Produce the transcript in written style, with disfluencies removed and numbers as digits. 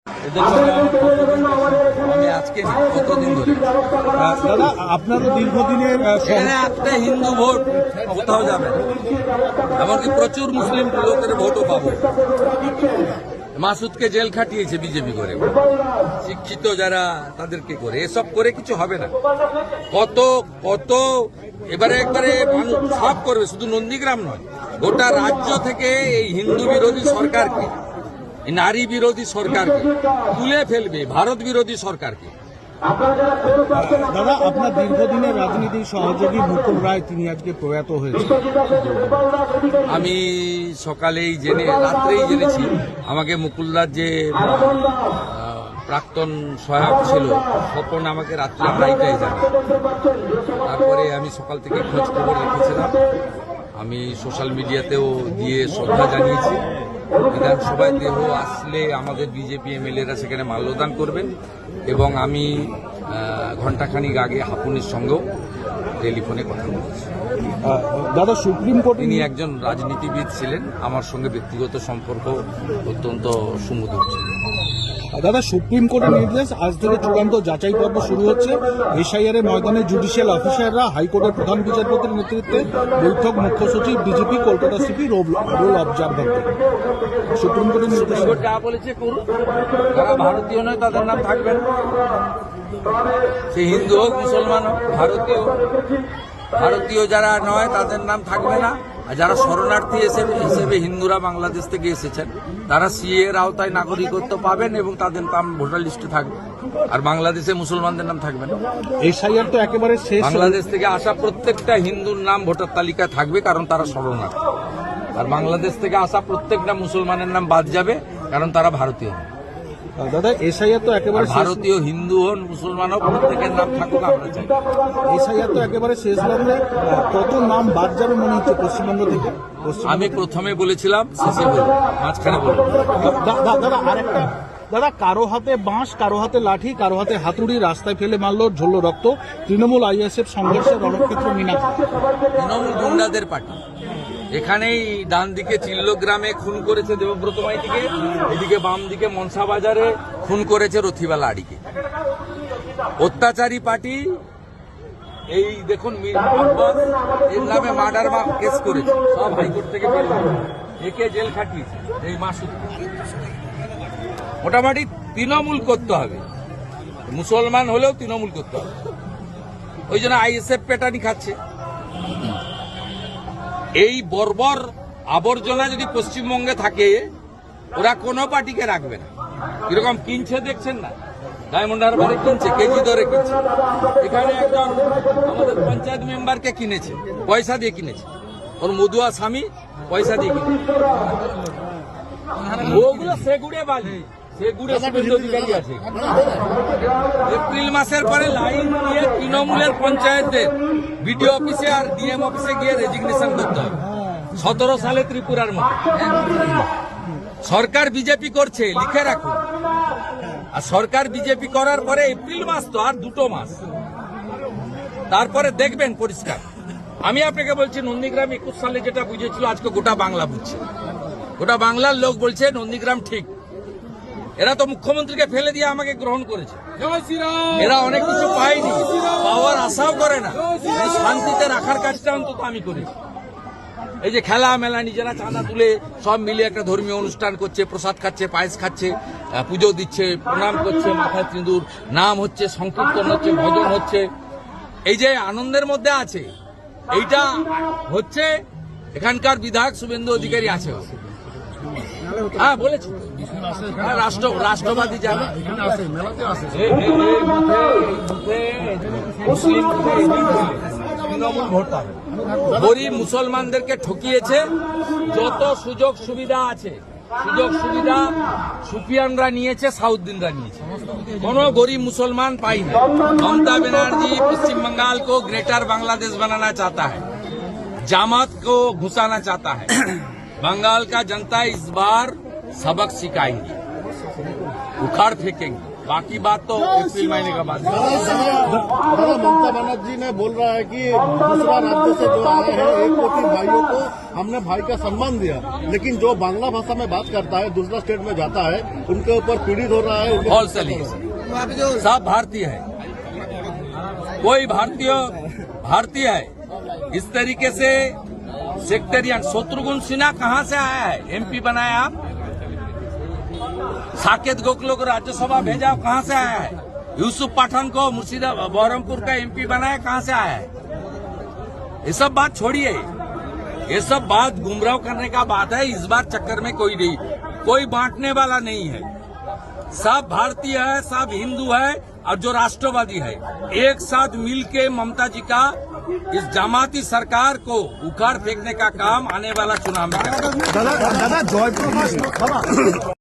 এদের সঙ্গে আমি আজকে কতদিন ধরে দাদা আপনারও দীর্ঘদিনের এখানে একটা হিন্দু ভোট কোথাও যাবে না। এমনকি প্রচুর মুসলিম লোকের ভোটও পাবো। মাসুদকে জেল খাটিয়েছে বিজেপি করে, শিক্ষিত যারা তাদেরকে করে, এসব করে কিছু হবে না। কত কত এবারে একবারে মানুষ সব করবে, শুধু নন্দীগ্রাম নয়, গোটা রাজ্য থেকে এই হিন্দু বিরোধী সরকারকে, এই নারী বিরোধী সরকারকে তুলে ফেলবে, ভারত বিরোধী সরকারকে। দাদা আপনার দীর্ঘদিনের রাজনীতির সহযোগী মুকুল রায় তিনি আজকে প্রয়াত হয়েছে। আমি সকালেই রাত্রেই জেনেছি। আমাকে মুকুলদার যে প্রাক্তন সহায়ক ছিল স্বপন আমাকে রাত্রে আড়াইটায় জানায়। তারপরে আমি সকাল থেকে খোঁজ খবর রেখেছিলাম, আমি সোশ্যাল মিডিয়াতেও দিয়ে শ্রদ্ধা জানিয়েছি। বিধানসভায় দেহ আসলে আমাদের বিজেপি এমএলএরা সেখানে মাল্যদান করবেন এবং আমি ঘণ্টাখানিক আগে হাপুনের সঙ্গেও টেলিফোনে কথা বলেছি। দাদা সুপ্রিম কোর্ট তিনি একজন রাজনীতিবিদ ছিলেন, আমার সঙ্গে ব্যক্তিগত সম্পর্ক অত্যন্ত সুমধুর ছিল। দাদা সুপ্রিম কোর্টের নির্দেশ, আজ থেকে চূড়ান্ত যাচাই পর্ব শুরু হচ্ছে। এসআইআর এর ময়দানে জুডিশিয়াল অফিসাররা, হাইকোর্টের প্রধান বিচারপতির নেতৃত্বে বৈঠক, মুখ্য সচিব, DGP, Kolkata CP roll observer. Supreme কোর্টের নির্দেশ যা বলেছে করুন, যারা ভারতীয় নয় তাদের নাম থাকবে না। সে হিন্দু হোক মুসলমান হোক, ভারতীয় যারা নয় তাদের নাম থাকবে না। আর যারা শরণার্থী হিসেবে হিন্দুরা বাংলাদেশ থেকে এসেছেন তারা সিএ এর আওতায় নাগরিকত্ব পাবেন এবং তাদের নাম ভোটার লিস্টে থাকবে। আর বাংলাদেশে মুসলমানদের নাম থাকবে না। এসআইআর তো একেবারে শেষ। বাংলাদেশ থেকে আসা প্রত্যেকটা হিন্দুর নাম ভোটার তালিকায় থাকবে, কারণ তারা শরণার্থী। আর বাংলাদেশ থেকে আসা প্রত্যেকটা মুসলমানের নাম বাদ যাবে, কারণ তারা ভারতীয় নয়। দাদা এসআইআর তো একেবারে ভারতীয় হিন্দু হন মুসলমান হোক, প্রত্যেকের নাম থাকুক আমরা চাই। এসআইআর তো একেবারে শেষ লগ্নে, কত নাম বাদ যাবে মনে হচ্ছে পশ্চিমবঙ্গ থেকে? আমি প্রথমে বলেছিলাম, শেষে বলবো, মাঝখানে বলবো। দাদা আরেকটা, দাদা কারো হাতে বাঁশ, কারো হাতে লাঠি, কারো হাতে হাতুড়ি, রাস্তায় ফেলে মারলো, ঝরল রক্ত। তৃণমূল আইএসএফ সংঘর্ষের রণক্ষেত্র মীনাক্ষী। তৃণমূল গুন্ডাদের পার্টি। এখানেই ডান দিকে চিল্লগ্রামে খুন করেছে দেবব্রত মাইতিকে, এদিকে বাম দিকে মনসা বাজারে খুন করেছে রথিবালা আড়িকে। অত্যাচারী পার্টি। এই দেখুন মীর আব্বাস এর নামে মার্ডার কেস করেছে, সব হাইকোর্ট থেকে বের হয়েছে। একে জেল খাটিয়েছে এই মাসুদ। মোটামুটি তৃণমূল করতে হবে, মুসলমান হলেও তৃণমূল করতে হবে। ওই জন্য আইএসএফ পেটানি খাচ্ছে। এই বর্বর আবর্জনা যদি পশ্চিমবঙ্গে থাকে, ওরা কোনো পার্টিকে রাখবে না। কিরকম কিনছে দেখছেন না, ডায়মন্ড হারবারে কিনছে, কেজি দরে কিনছে। এখানে একজন আমাদের পঞ্চায়েত মেম্বারকে কিনেছে, পয়সা দিয়ে কিনেছে, ওর মধুয়া স্বামী পয়সা দিয়ে কিনেছে। ওগুলো সেগুড়ে বালি, সেগুড়ে শুভেন্দু অধিকারী আছে। এপ্রিল মাসের পরে লাইন দিয়ে তৃণমূলের পঞ্চায়েতের বিডিও অফিসে আর ডিএম অফিসে গিয়ে রেজিগনেশন করতে হবে। 17 সালে ত্রিপুরার মতো। সরকার বিজেপি করছে, লিখে রাখুন। আর সরকার বিজেপি করার পরে এপ্রিল মাস তো আর 2 মাস, তারপরে দেখবেন পরিষ্কার। আমি আপনাকে বলছি, নন্দীগ্রাম 21 সালে যেটা বুঝেছিল আজকে গোটা বাংলা বুঝছে। গোটা বাংলার লোক বলছে নন্দীগ্রাম ঠিক। এরা তো মুখ্যমন্ত্রীকে ফেলে দিয়ে আমাকে গ্রহণ করেছে। এরা অনেক কিছু পায়নি, পাওয়ার আশাও করে না। শান্তিতে রাখার কাজটা অন্তত আমি করেছি। এই যে খেলা মেলা, নিজেরা চাঁদা তুলে সব মিলে একটা ধর্মীয় অনুষ্ঠান করছে, প্রসাদ খাচ্ছে, পায়েস খাচ্ছে, পুজো দিচ্ছে, প্রণাম করছে, মাথায় সিঁদুর, নাম হচ্ছে, সংকীর্তন হচ্ছে, ভজন হচ্ছে। এই যে আনন্দের মধ্যে আছে, এইটা হচ্ছে এখানকার বিধায়ক শুভেন্দু অধিকারী আছে। হ্যাঁ বলেছি, রাষ্ট্রবাদী যাবে মুসলিম তৃণমূল ভোট পাবে। গরিব মুসলমানদেরকে ঠকিয়েছে। যত সুযোগ সুবিধা আছে, সুযোগ সুবিধা সুফিয়ানরা নিয়েছে, সাউদ্দিনরা নিয়েছে, কোন গরিব মুসলমান পাইনি। ममता बनर्जी पश्चिम बंगाल को ग्रेटर बांग्लादेश बनाना चाहता है, जामात को घुसाना चाहता है। बंगाल का जनता इस बार सबक सिखाएंगी। उखाड़ फेंकेंगे। बाकी बात तो अप्रैल महीने का बाद। दादा ममता बनर्जी ने बोल रहा है कि दूसरा राज्य से जो आए हैं 1 कोटि भाइयों को हमने भाई का सम्मान दिया, लेकिन जो बांग्ला भाषा में बात करता है दूसरा स्टेट में जाता है उनके ऊपर पीड़ित हो रहा है। False allegation. सब भारतीय है, कोई भारतीय है। इस तरीके से सेक्टेरियन शत्रुघ्न सिन्हा कहां से आया है? एमपी बनाया आप। साकेत गोखले को राज्यसभा भेजा, कहां से आया है? यूसुफ पठान को मुर्शिदाबाद बहरमपुर का एमपी बनाया, कहां से आया है? ये सब बात छोड़िए, ये सब बात गुमराह करने का बात है। इस बार चक्कर में कोई नहीं, कोई बांटने वाला नहीं है। सब भारतीय है, सब हिंदू है और जो राष्ट्रवादी है, एक साथ मिलके ममता जी का इस जमाती सरकार को उखाड़ फेंकने का काम आने वाला चुनाव में करेंगे। दादा जयपुर